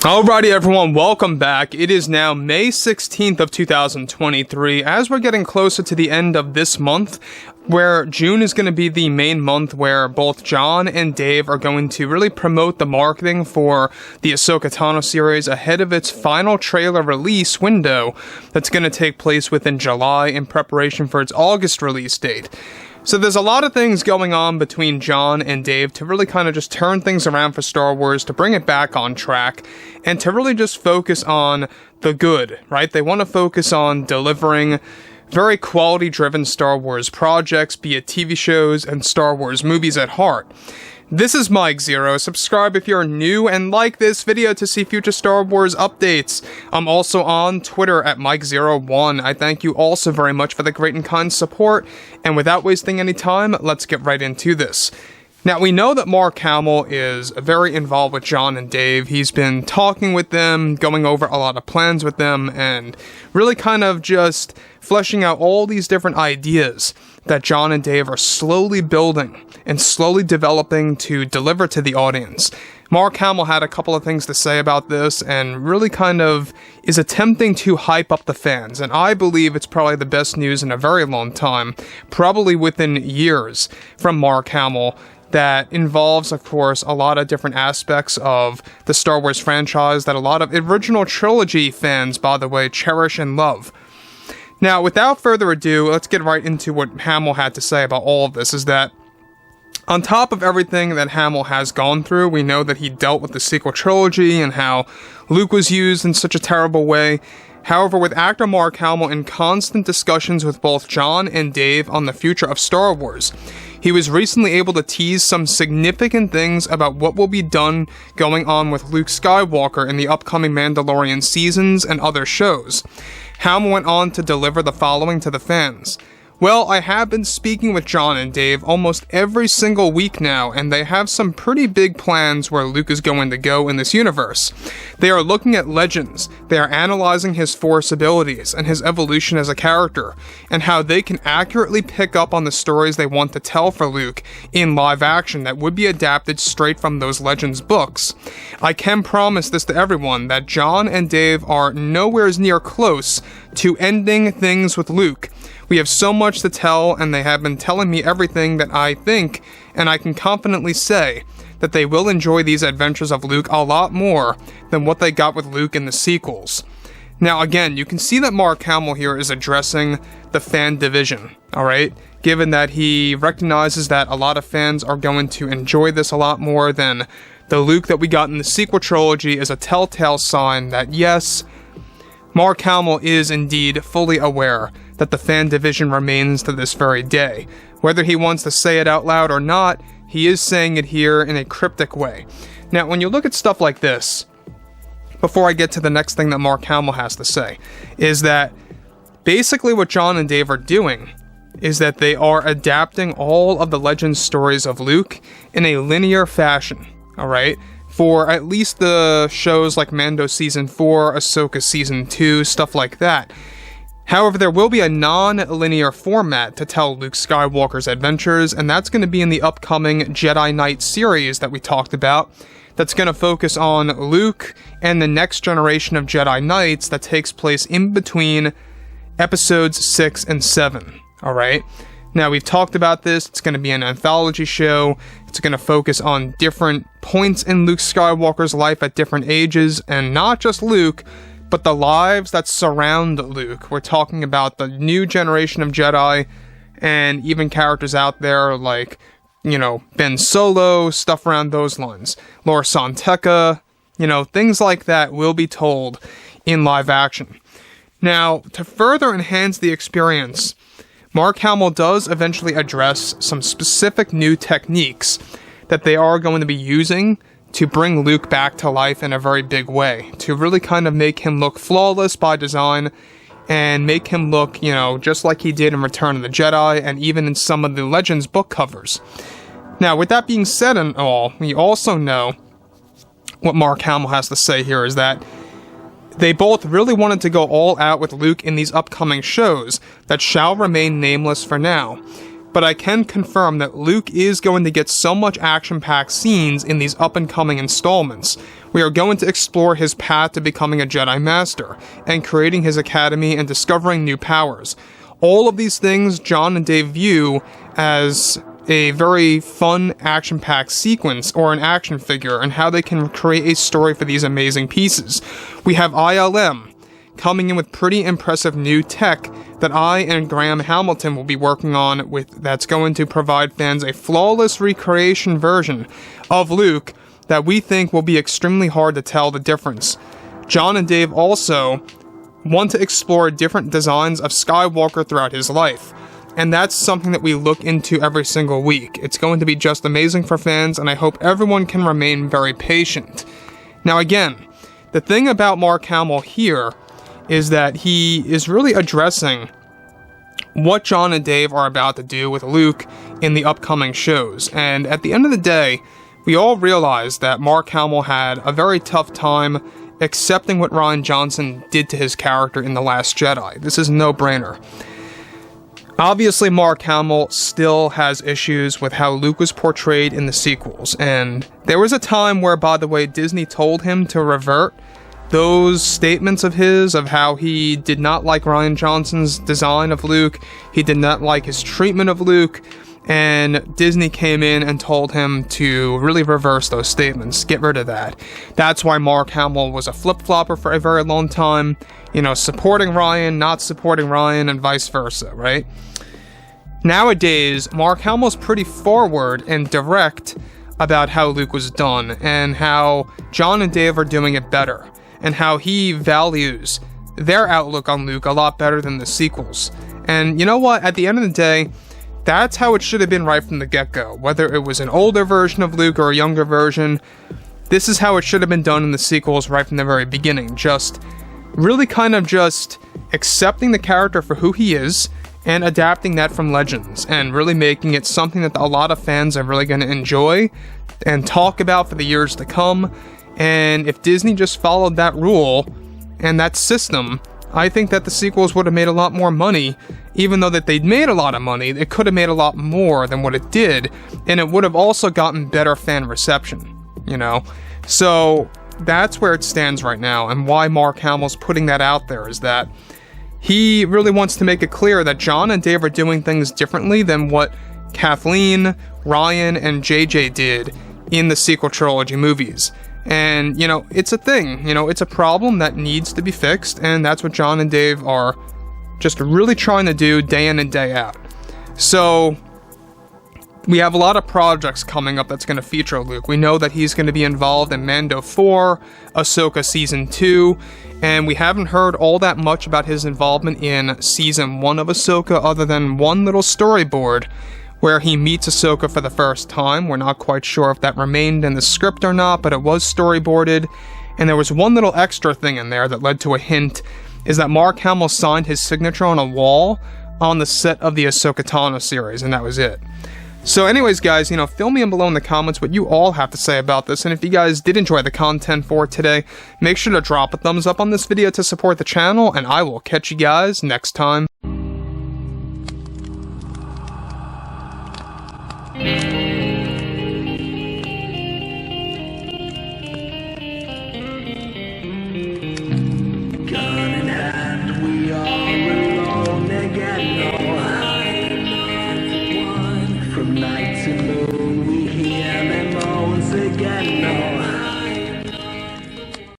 Alrighty everyone, welcome back. It is now May 16th of 2023, as we're getting closer to the end of this month, where June is going to be the main month where both John and Dave are going to really promote the marketing for the Ahsoka Tano series ahead of its final trailer release window that's going to take place within July in preparation for its August release date. So there's a lot of things going on between John and Dave to really kind of just turn things around for Star Wars, to bring it back on track, and to really just focus on the good, right? They want to focus on delivering very quality-driven Star Wars projects, be it TV shows and Star Wars movies at heart. This is Mike Zero. Subscribe if you're new and like this video to see future Star Wars updates. I'm also on Twitter at Mike01. I thank you all so very much for the great and kind support. And without wasting any time, let's get right into this. Now, we know that Mark Hamill is very involved with John and Dave. He's been talking with them, going over a lot of plans with them, and really kind of just fleshing out all these different ideas that John and Dave are slowly building and slowly developing to deliver to the audience. Mark Hamill had a couple of things to say about this and really kind of is attempting to hype up the fans, and I believe it's probably the best news in a very long time, probably within years, from Mark Hamill, that involves, of course, a lot of different aspects of the Star Wars franchise that a lot of original trilogy fans, by the way, cherish and love. Now, without further ado, let's get right into what Hamill had to say about all of this, is that on top of everything that Hamill has gone through, we know that he dealt with the sequel trilogy and how Luke was used in such a terrible way. However, with actor Mark Hamill in constant discussions with both John and Dave on the future of Star Wars, he was recently able to tease some significant things about what will be done going on with Luke Skywalker in the upcoming Mandalorian seasons and other shows. Hamill went on to deliver the following to the fans. Well, I have been speaking with John and Dave almost every single week now, and they have some pretty big plans where Luke is going to go in this universe. They are looking at Legends, they are analyzing his Force abilities and his evolution as a character, and how they can accurately pick up on the stories they want to tell for Luke in live action that would be adapted straight from those Legends books. I can promise this to everyone, that John and Dave are nowhere near close to ending things with Luke. We have so much to tell, and they have been telling me everything that I think, and I can confidently say that they will enjoy these adventures of Luke a lot more than what they got with Luke in the sequels. Now again, you can see that Mark Hamill here is addressing the fan division, alright? Given that he recognizes that a lot of fans are going to enjoy this a lot more than the Luke that we got in the sequel trilogy, is a telltale sign that yes, Mark Hamill is indeed fully aware that the fan division remains to this very day. Whether he wants to say it out loud or not, he is saying it here in a cryptic way. Now, when you look at stuff like this, before I get to the next thing that Mark Hamill has to say, is that basically what John and Dave are doing is that they are adapting all of the Legends stories of Luke in a linear fashion, alright? For at least the shows like Mando Season 4, Ahsoka Season 2, stuff like that. However, there will be a non-linear format to tell Luke Skywalker's adventures, and that's going to be in the upcoming Jedi Knight series that we talked about. That's going to focus on Luke and the next generation of Jedi Knights that takes place in between episodes 6 and 7, alright? Now, we've talked about this. It's going to be an anthology show. It's going to focus on different points in Luke Skywalker's life at different ages, and not just Luke, but the lives that surround Luke. We're talking about the new generation of Jedi, and even characters out there like, you know, Ben Solo, stuff around those lines. Lor San Tekka, you know, things like that will be told in live action. Now, to further enhance the experience, Mark Hamill does eventually address some specific new techniques that they are going to be using to bring Luke back to life in a very big way, to really kind of make him look flawless by design, and make him look, you know, just like he did in Return of the Jedi, and even in some of the Legends book covers. Now, with that being said and all, we also know what Mark Hamill has to say here is that they both really wanted to go all out with Luke in these upcoming shows that shall remain nameless for now. But I can confirm that Luke is going to get so much action-packed scenes in these up-and-coming installments, We are going to explore his path to becoming a Jedi Master, and creating his academy and discovering new powers. All of these things John and Dave view as a very fun, action-packed sequence or an action figure, and how they can create a story for these amazing pieces. We have ILM coming in with pretty impressive new tech that I and Graham Hamilton will be working on that's going to provide fans a flawless recreation version of Luke that we think will be extremely hard to tell the difference. John and Dave also want to explore different designs of Skywalker throughout his life. And that's something that we look into every single week. It's going to be just amazing for fans, and I hope everyone can remain very patient. Now again, the thing about Mark Hamill here is that he is really addressing what John and Dave are about to do with Luke in the upcoming shows. And at the end of the day, we all realize that Mark Hamill had a very tough time accepting what Rian Johnson did to his character in The Last Jedi. This is a no-brainer. Obviously, Mark Hamill still has issues with how Luke was portrayed in the sequels, and there was a time where, by the way, Disney told him to revert those statements of his, of how he did not like Rian Johnson's design of Luke, he did not like his treatment of Luke, and Disney came in and told him to really reverse those statements, get rid of that. That's why Mark Hamill was a flip-flopper for a very long time, you know, supporting Rian, not supporting Rian, and vice versa, right? Nowadays, Mark Hamill's pretty forward and direct about how Luke was done, and how John and Dave are doing it better, and how he values their outlook on Luke a lot better than the sequels. And you know what? At the end of the day, that's how it should have been right from the get-go. Whether it was an older version of Luke or a younger version, this is how it should have been done in the sequels right from the very beginning. Just really kind of just accepting the character for who he is, and adapting that from Legends, and really making it something that a lot of fans are really going to enjoy and talk about for the years to come. And if Disney just followed that rule and that system, I think that the sequels would have made a lot more money. Even though that they'd made a lot of money, it could have made a lot more than what it did, and it would have also gotten better fan reception, you know? So that's where it stands right now, and why Mark Hamill's putting that out there is that he really wants to make it clear that John and Dave are doing things differently than what Kathleen, Ryan, and JJ did in the sequel trilogy movies. And, you know, it's a thing. You know, it's a problem that needs to be fixed, and that's what John and Dave are just really trying to do day in and day out. So we have a lot of projects coming up that's going to feature Luke. We know that he's going to be involved in Mando 4, Ahsoka Season 2, and we haven't heard all that much about his involvement in Season 1 of Ahsoka other than one little storyboard where he meets Ahsoka for the first time. We're not quite sure if that remained in the script or not, but it was storyboarded. And there was one little extra thing in there that led to a hint, is that Mark Hamill signed his signature on a wall on the set of the Ahsoka Tano series, and that was it. So anyways, guys, you know, fill me in below in the comments what you all have to say about this, and if you guys did enjoy the content for today, make sure to drop a thumbs up on this video to support the channel, and I will catch you guys next time. Gun in hand, we are alone again. No hiding on one. From night to moon, we hear them moans again. No.